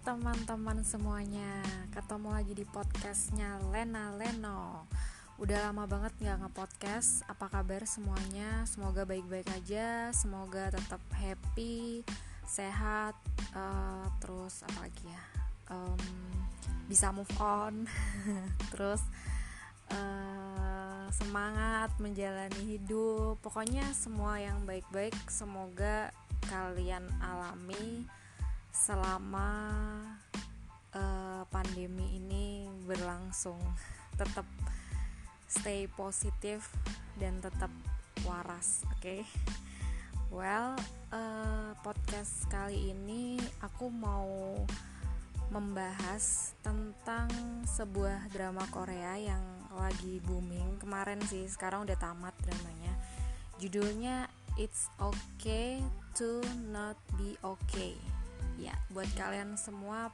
teman-teman semuanya, ketemu lagi di podcastnya Lena Leno. Udah lama banget gak nge-podcast. Apa kabar semuanya? Semoga baik-baik aja. Semoga tetap happy, sehat, terus apa lagi ya, bisa move on. Terus semangat menjalani hidup. Pokoknya semua yang baik-baik semoga kalian alami selama pandemi ini berlangsung. Tetap stay positif dan tetap waras, oke? Well, podcast kali ini aku mau membahas tentang sebuah drama Korea yang lagi booming kemarin sih, sekarang udah tamat dramanya. Judulnya It's Okay to Not Be Okay. Ya, buat kalian semua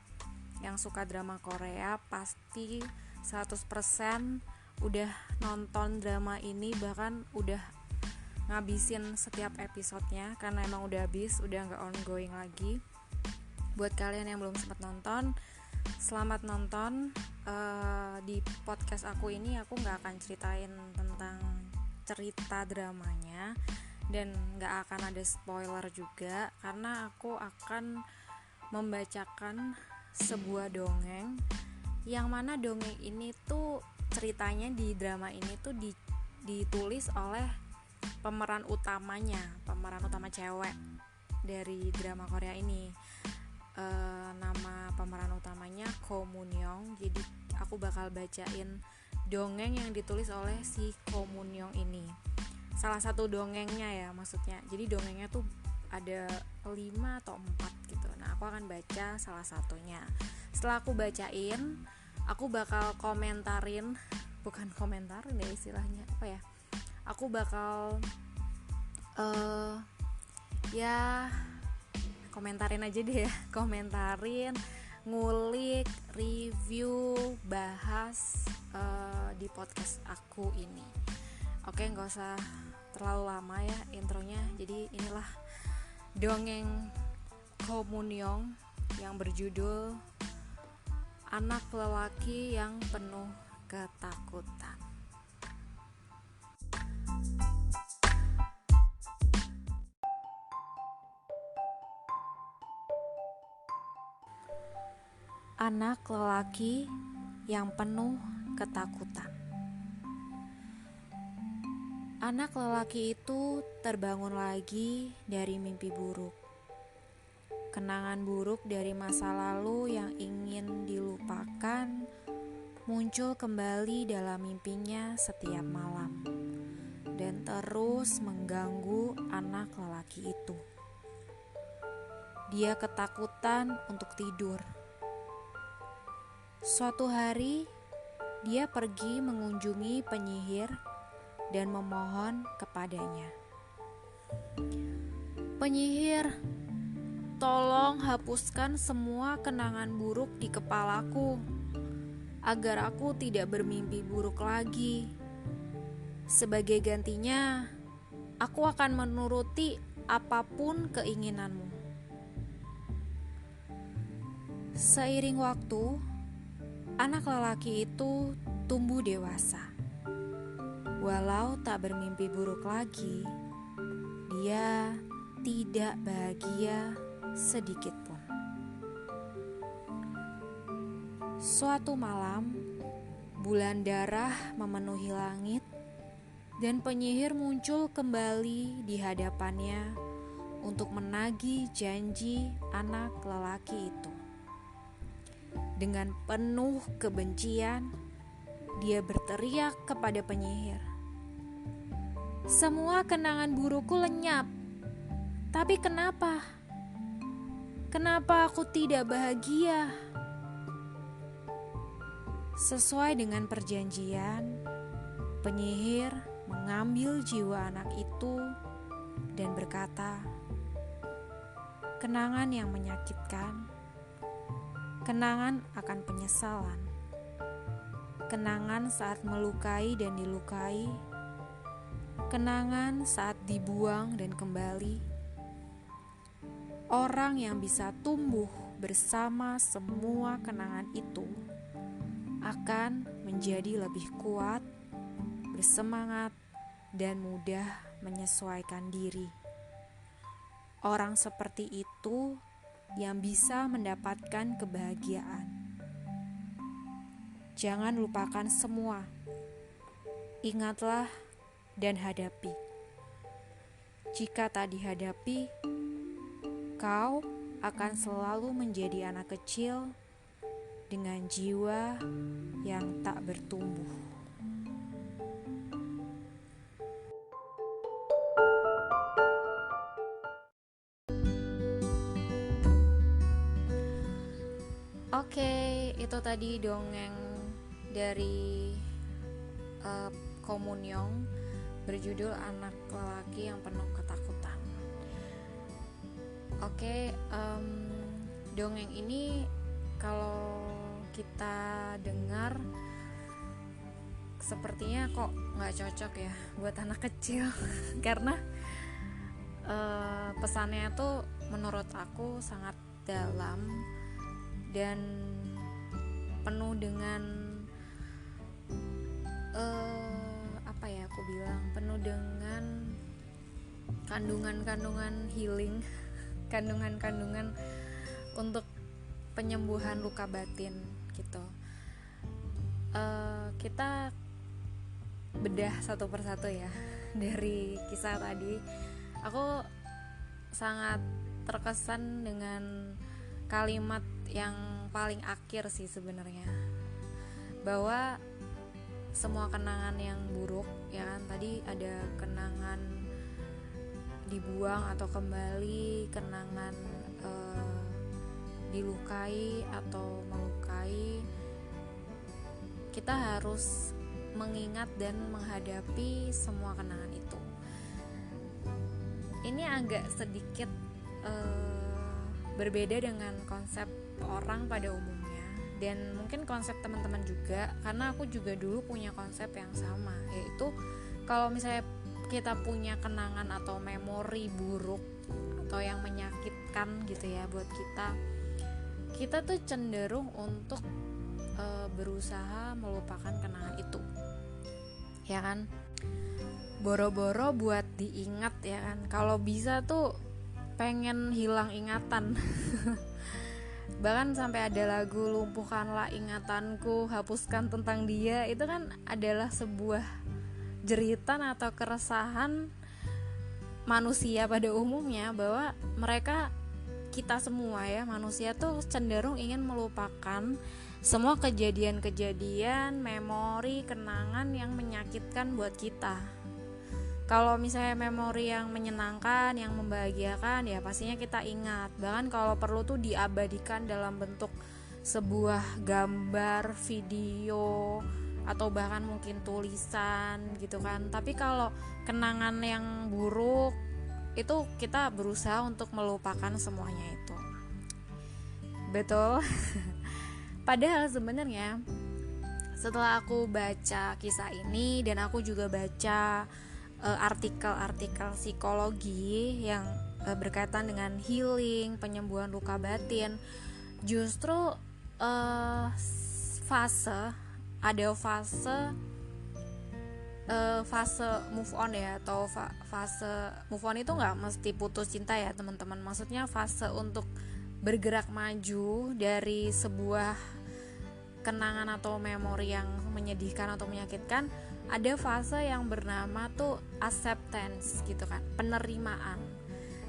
yang suka drama Korea pasti 100% udah nonton drama ini, bahkan udah ngabisin setiap episodenya karena emang udah habis, udah gak ongoing lagi. Buat kalian yang belum sempat nonton, selamat nonton. Di podcast aku ini aku gak akan ceritain tentang cerita dramanya dan gak akan ada spoiler juga, karena aku akan membacakan sebuah dongeng yang mana dongeng ini tuh ceritanya di drama ini tuh ditulis oleh pemeran utama cewek dari drama Korea ini. Nama pemeran utamanya Ko Moon Young. Jadi aku bakal bacain dongeng yang ditulis oleh si Ko Moon Young ini. Salah satu dongengnya ya maksudnya. Jadi dongengnya tuh ada 5 atau 4 gitu. Nah, aku akan baca salah satunya. Setelah aku bacain, aku bakal komentarin ya istilahnya apa ya? Aku bakal komentarin aja deh ya. Komentarin, ngulik, review, bahas di podcast aku ini. Oke, gak usah terlalu lama ya intronya. Jadi inilah dongeng Ko Moon Young yang berjudul Anak Lelaki yang Penuh Ketakutan. Anak lelaki yang penuh ketakutan. Anak lelaki itu terbangun lagi dari mimpi buruk. Kenangan buruk dari masa lalu yang ingin dilupakan muncul kembali dalam mimpinya setiap malam dan terus mengganggu anak lelaki itu. Dia ketakutan untuk tidur. Suatu hari, dia pergi mengunjungi penyihir dan memohon kepadanya. "Penyihir, tolong hapuskan semua kenangan buruk di kepalaku, agar aku tidak bermimpi buruk lagi. Sebagai gantinya, aku akan menuruti apapun keinginanmu." Seiring waktu, anak lelaki itu tumbuh dewasa. Walau tak bermimpi buruk lagi, dia tidak bahagia sedikit pun. Suatu malam, bulan darah memenuhi langit dan penyihir muncul kembali di hadapannya untuk menagih janji anak lelaki itu. Dengan penuh kebencian, dia berteriak kepada penyihir, "Semua kenangan burukku lenyap. Tapi kenapa? Kenapa aku tidak bahagia?" Sesuai dengan perjanjian, penyihir mengambil jiwa anak itu dan berkata, "Kenangan yang menyakitkan, kenangan akan penyesalan, kenangan saat melukai dan dilukai, kenangan saat dibuang dan kembali. Orang yang bisa tumbuh bersama semua kenangan itu akan menjadi lebih kuat, bersemangat, dan mudah menyesuaikan diri. Orang seperti itu yang bisa mendapatkan kebahagiaan. Jangan lupakan semua. Ingatlah dan hadapi. Jika tak dihadapi, kau akan selalu menjadi anak kecil dengan jiwa yang tak bertumbuh. Oke, itu tadi dongeng dari Komunyong berjudul Anak Lelaki yang Penuh Ketakutan. Oke, dongeng ini kalau kita dengar sepertinya kok nggak cocok ya buat anak kecil karena pesannya tuh menurut aku sangat dalam dan penuh dengan penuh dengan kandungan-kandungan healing, kandungan-kandungan untuk penyembuhan luka batin gitu. Kita bedah satu persatu ya dari kisah tadi. Aku sangat terkesan dengan kalimat yang paling akhir sih sebenarnya, bahwa semua kenangan yang buruk ya kan, tadi ada kenangan dibuang atau kembali, kenangan dilukai atau melukai, kita harus mengingat dan menghadapi semua kenangan itu. Ini agak sedikit berbeda dengan konsep orang pada umumnya, dan mungkin konsep teman-teman juga, karena aku juga dulu punya konsep yang sama, yaitu kalau misalnya kita punya kenangan atau memori buruk atau yang menyakitkan gitu ya buat kita tuh cenderung untuk berusaha melupakan kenangan itu, ya kan, boro-boro buat diingat ya kan, kalau bisa tuh pengen hilang ingatan. Bahkan sampai ada lagu lumpuhkanlah ingatanku, hapuskan tentang dia, itu kan adalah sebuah jeritan atau keresahan manusia pada umumnya, bahwa mereka, kita semua ya manusia tuh cenderung ingin melupakan semua kejadian-kejadian, memori, kenangan yang menyakitkan buat kita. Kalau misalnya memori yang menyenangkan, yang membahagiakan, ya pastinya kita ingat. Bahkan kalau perlu tuh diabadikan dalam bentuk sebuah gambar, video, atau bahkan mungkin tulisan gitu kan. Tapi kalau kenangan yang buruk, itu kita berusaha untuk melupakan semuanya itu. Betul? Padahal sebenarnya setelah aku baca kisah ini, dan aku juga baca artikel-artikel psikologi yang berkaitan dengan healing, penyembuhan luka batin, justru fase move on ya, atau fase move on itu nggak mesti putus cinta ya teman-teman, maksudnya fase untuk bergerak maju dari sebuah kenangan atau memori yang menyedihkan atau menyakitkan. Ada fase yang bernama tuh acceptance gitu kan, penerimaan.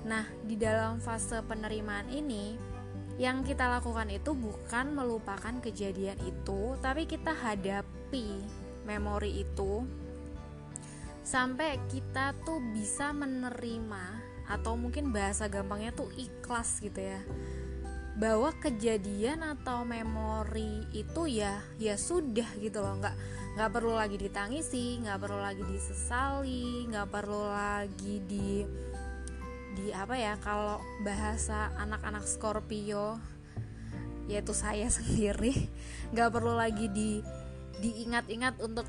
Nah, di dalam fase penerimaan ini, yang kita lakukan itu bukan melupakan kejadian itu, tapi kita hadapi memori itu sampai kita tuh bisa menerima, atau mungkin bahasa gampangnya tuh ikhlas gitu ya, bahwa kejadian atau memori itu ya sudah gitu loh, nggak perlu lagi ditangisi, nggak perlu lagi disesali, nggak perlu lagi di apa ya, kalau bahasa anak-anak Scorpio yaitu saya sendiri, nggak perlu lagi diingat-ingat untuk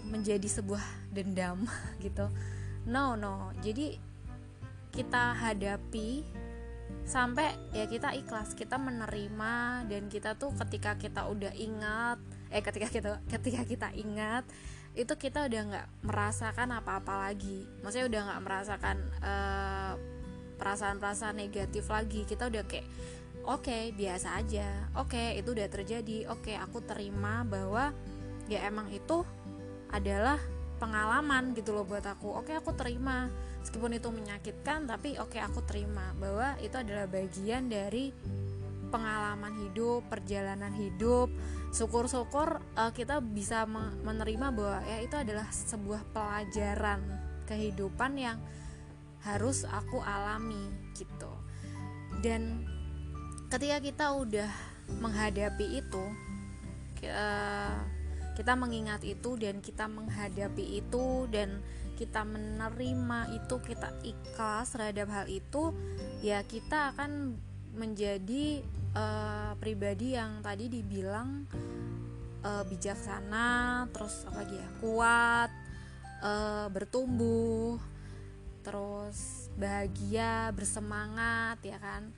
menjadi sebuah dendam gitu. No, jadi kita hadapi sampai ya kita ikhlas, kita menerima. Dan kita tuh ketika kita udah ingat ketika kita ingat itu, kita udah nggak merasakan apa-apa lagi. Maksudnya udah nggak merasakan perasaan-perasaan negatif lagi. Kita udah kayak oke, biasa aja, oke, itu udah terjadi, oke, aku terima bahwa ya emang itu adalah pengalaman gitu loh buat aku. Oke, aku terima meskipun itu menyakitkan, tapi oke, aku terima bahwa itu adalah bagian dari pengalaman hidup, perjalanan hidup. Syukur-syukur kita bisa menerima bahwa ya itu adalah sebuah pelajaran kehidupan yang harus aku alami gitu. Dan ketika kita udah menghadapi itu, kita mengingat itu dan kita menghadapi itu dan kita menerima itu, kita ikhlas terhadap hal itu, ya kita akan menjadi pribadi yang tadi dibilang bijaksana, terus apa lagi ya, kuat, bertumbuh, terus bahagia, bersemangat, ya kan.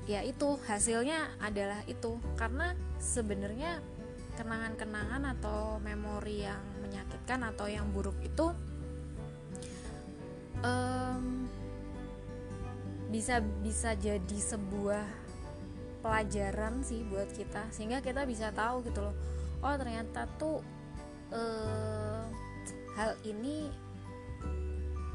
Ya itu hasilnya adalah itu. Karena sebenarnya kenangan-kenangan atau memori yang menyakitkan atau yang buruk itu bisa jadi sebuah pelajaran sih buat kita, sehingga kita bisa tahu gitu loh, oh ternyata tuh hal ini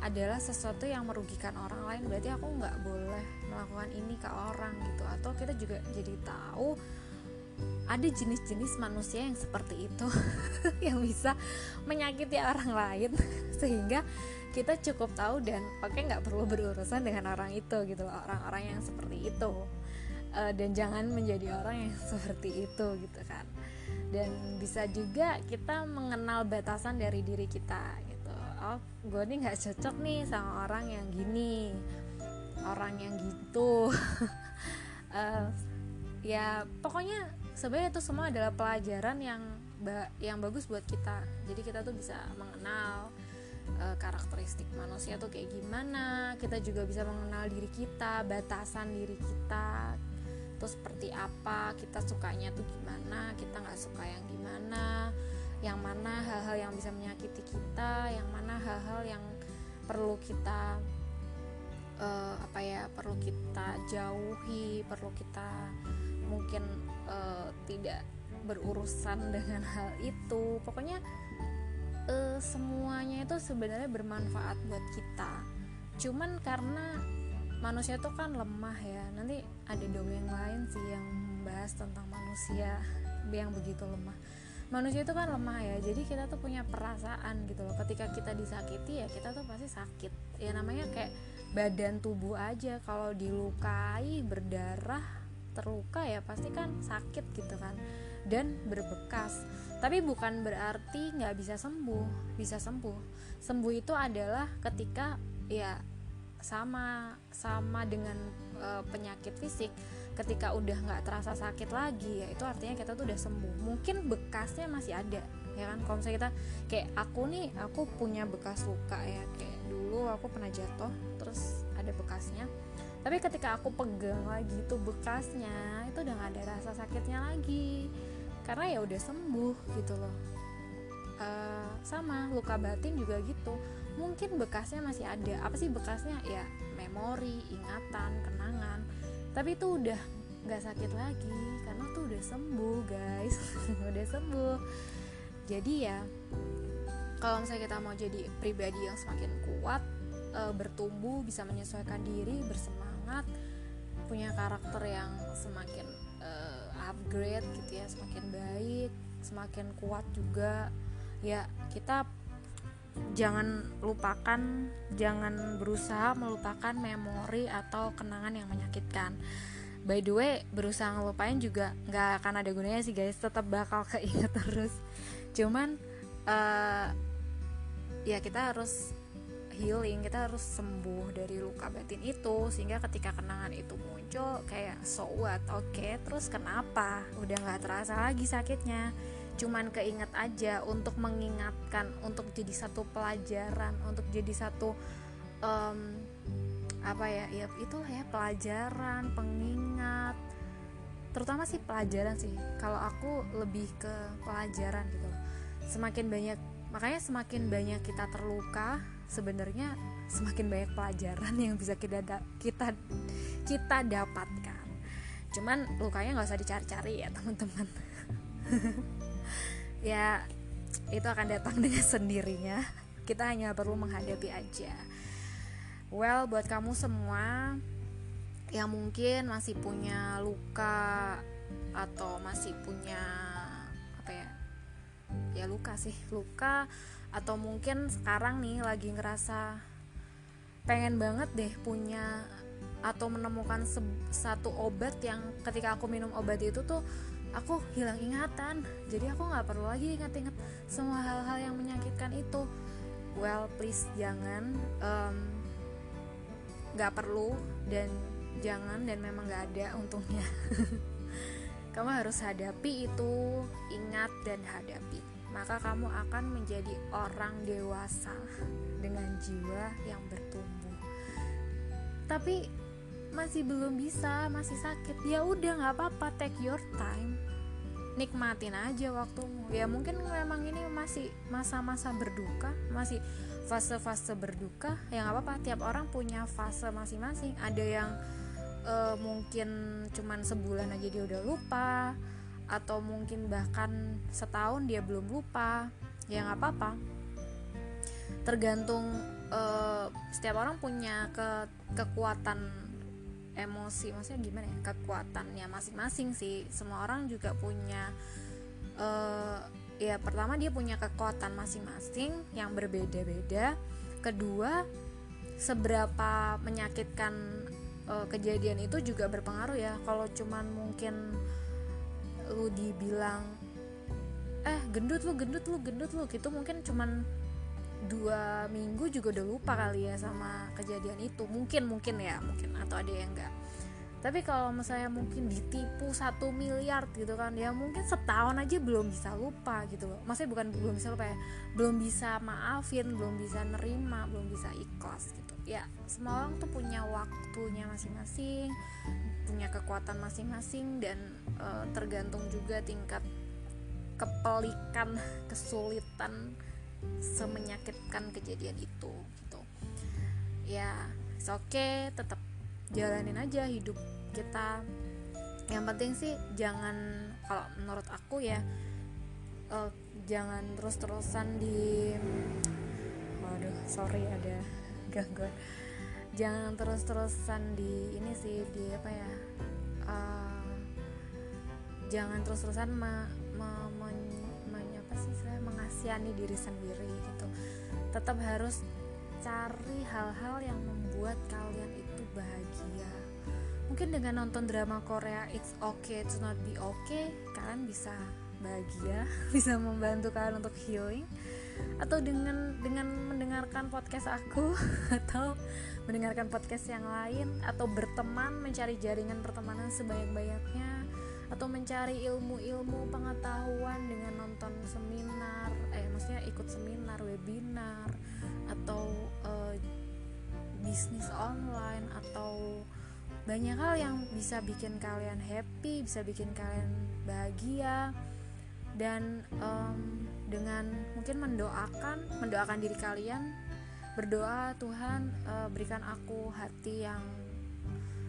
adalah sesuatu yang merugikan orang lain, berarti aku nggak boleh melakukan ini ke orang gitu. Atau kita juga jadi tahu ada jenis-jenis manusia yang seperti itu yang bisa menyakiti orang lain, sehingga kita cukup tahu dan nggak perlu berurusan dengan orang itu gitu loh, orang-orang yang seperti itu. Dan jangan menjadi orang yang seperti itu gitu kan. Dan bisa juga kita mengenal batasan dari diri kita gitu. Oh, gue nih nggak cocok nih sama orang yang gini, orang yang gitu. Ya pokoknya sebenarnya itu semua adalah pelajaran yang bagus buat kita. Jadi kita tuh bisa mengenal karakteristik manusia tuh kayak gimana. Kita juga bisa mengenal diri kita, batasan diri kita tuh seperti apa, kita sukanya tuh gimana, kita nggak suka yang gimana, yang mana hal-hal yang bisa menyakiti kita, yang mana hal-hal yang perlu kita perlu kita jauhi, perlu kita mungkin tidak berurusan dengan hal itu. Pokoknya semuanya itu sebenarnya bermanfaat buat kita. Cuman karena manusia itu kan lemah ya. Nanti ada dongeng lain sih yang membahas tentang manusia yang begitu lemah. Manusia itu kan lemah ya. Jadi kita tuh punya perasaan gitu loh. Ketika kita disakiti ya kita tuh pasti sakit. Ya namanya kayak badan tubuh aja, kalau dilukai, berdarah, terluka ya pasti kan sakit gitu kan, dan berbekas. Tapi bukan berarti nggak bisa sembuh, bisa sembuh. Sembuh itu adalah ketika ya sama dengan penyakit fisik, ketika udah nggak terasa sakit lagi, ya itu artinya kita tuh udah sembuh. Mungkin bekasnya masih ada, ya kan. Kalau misalnya kita kayak aku punya bekas luka ya, kayak dulu aku pernah jatuh, terus ada bekasnya. Tapi ketika aku pegang lagi tuh bekasnya, itu udah nggak ada rasa sakitnya lagi, karena ya udah sembuh gitu loh. Sama luka batin juga gitu, mungkin bekasnya masih ada. Apa sih bekasnya? Ya memori, ingatan, kenangan. Tapi itu udah nggak sakit lagi karena tuh udah sembuh guys. Udah sembuh. Jadi ya kalau misalnya kita mau jadi pribadi yang semakin kuat, bertumbuh, bisa menyesuaikan diri, bersemangat, punya karakter yang semakin upgrade gitu ya, semakin baik, semakin kuat juga. Ya kita jangan berusaha melupakan memori atau kenangan yang menyakitkan. By the way, berusaha ngelupain juga gak akan ada gunanya sih guys, tetap bakal keinget terus. Cuman ya kita harus healing, kita harus sembuh dari luka batin itu, sehingga ketika kenangan itu muncul kayak so what, oke, terus kenapa, udah gak terasa lagi sakitnya, cuman keinget aja, untuk mengingatkan, untuk jadi satu pelajaran, untuk jadi satu apa ya, ya itulah ya, pelajaran, pengingat, terutama sih pelajaran sih. Kalau aku lebih ke pelajaran gitu loh. Semakin banyak, makanya semakin banyak kita terluka, sebenarnya semakin banyak pelajaran yang bisa kita dapatkan. Cuman lukanya nggak usah dicari-cari ya teman-teman. Ya itu akan datang dengan sendirinya. Kita hanya perlu menghadapi aja. Well, buat kamu semua yang mungkin masih punya luka atau masih punya apa ya luka sih, luka, atau mungkin sekarang nih lagi ngerasa pengen banget deh punya atau menemukan satu obat yang ketika aku minum obat itu tuh aku hilang ingatan, jadi aku nggak perlu lagi ingat-ingat semua hal-hal yang menyakitkan itu. Well, please jangan, nggak perlu dan jangan, dan memang nggak ada untungnya. Kamu harus hadapi itu, ingat dan hadapi, maka kamu akan menjadi orang dewasa dengan jiwa yang bertumbuh. Tapi masih belum bisa, masih sakit, ya udah nggak apa-apa, take your time, nikmatin aja waktumu. Ya mungkin memang ini masih masa-masa berduka, masih fase-fase berduka, ya nggak apa-apa, tiap orang punya fase masing-masing. Ada yang mungkin cuman sebulan aja dia udah lupa, atau mungkin bahkan setahun dia belum lupa, ya nggak apa-apa, tergantung setiap orang punya kekuatan emosi, maksudnya gimana ya, kekuatannya masing-masing sih. Semua orang juga punya ya pertama dia punya kekuatan masing-masing yang berbeda-beda. Kedua, seberapa menyakitkan kejadian itu juga berpengaruh ya. Kalau cuman mungkin lu dibilang gendut lu gitu, mungkin cuman 2 minggu juga udah lupa kali ya sama kejadian itu, mungkin atau ada yang enggak. Tapi kalau misalnya mungkin ditipu 1 miliar gitu kan, ya mungkin setahun aja belum bisa lupa gitu loh. Maksudnya bukan belum bisa lupa ya, belum bisa maafin, belum bisa nerima, belum bisa ikhlas gitu. Ya semua orang tuh punya waktunya masing-masing, punya kekuatan masing-masing, dan tergantung juga tingkat kepelikan, kesulitan, semenyakitkan kejadian itu gitu. Ya it's okay, tetap jalanin aja hidup kita. Yang penting sih jangan, kalau menurut aku ya, jangan terus-terusan sorry ada gangguan, jangan terus-terusan di ini sih, di apa ya, jangan terus-terusan mengasihani diri sendiri gitu. Tetap harus cari hal-hal yang membuat kalian itu bahagia. Mungkin dengan nonton drama Korea It's Okay to Not Be Okay, kalian bisa bahagia, bisa membantu kalian untuk healing. Atau dengan mendengarkan podcast aku atau mendengarkan podcast yang lain, atau berteman, mencari jaringan pertemanan sebanyak-banyaknya, atau mencari ilmu-ilmu pengetahuan dengan nonton seminar, maksudnya ikut seminar, webinar, atau bisnis online, atau banyak hal yang bisa bikin kalian happy, bisa bikin kalian bahagia. Dan dengan mungkin mendoakan diri kalian, berdoa, Tuhan berikan aku hati yang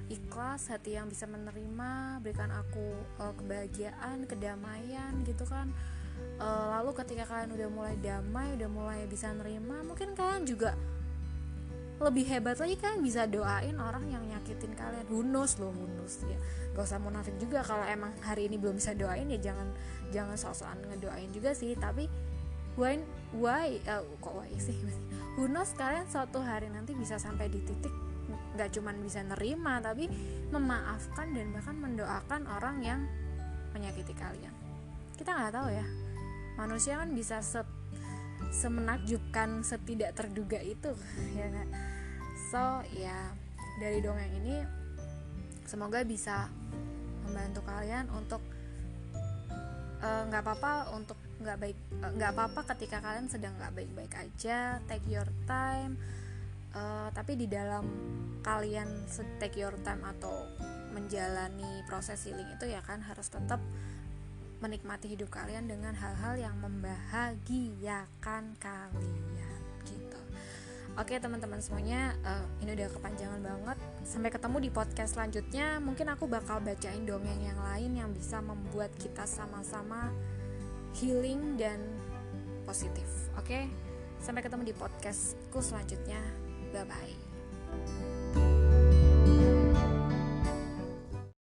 ikhlas, hati yang bisa menerima, berikan aku kebahagiaan, kedamaian gitu kan. Lalu ketika kalian udah mulai damai, udah mulai bisa nerima, mungkin kalian juga lebih hebat lagi, kan bisa doain orang yang nyakitin kalian. Who knows ya. Gak usah munafik juga, kalau emang hari ini belum bisa doain ya jangan sok-sokan ngedoain juga sih. Tapi why sih, who knows, kalian suatu hari nanti bisa sampai di titik gak cuman bisa nerima, tapi memaafkan dan bahkan mendoakan orang yang menyakiti kalian. Kita gak tahu ya, manusia kan bisa semenakjubkan, setidak terduga itu ya gak? So ya, dari dongeng ini semoga bisa membantu kalian untuk nggak apa-apa ketika kalian sedang nggak baik-baik aja. Take your time, Tapi di dalam kalian take your time atau menjalani proses healing itu ya kan harus tetap menikmati hidup kalian dengan hal-hal yang membahagiakan kalian gitu. Oke teman-teman semuanya, ini udah kepanjangan banget. Sampai ketemu di podcast selanjutnya. Mungkin aku bakal bacain dongeng yang lain yang bisa membuat kita sama-sama healing dan positif. Oke, sampai ketemu di podcastku selanjutnya. Bye-bye.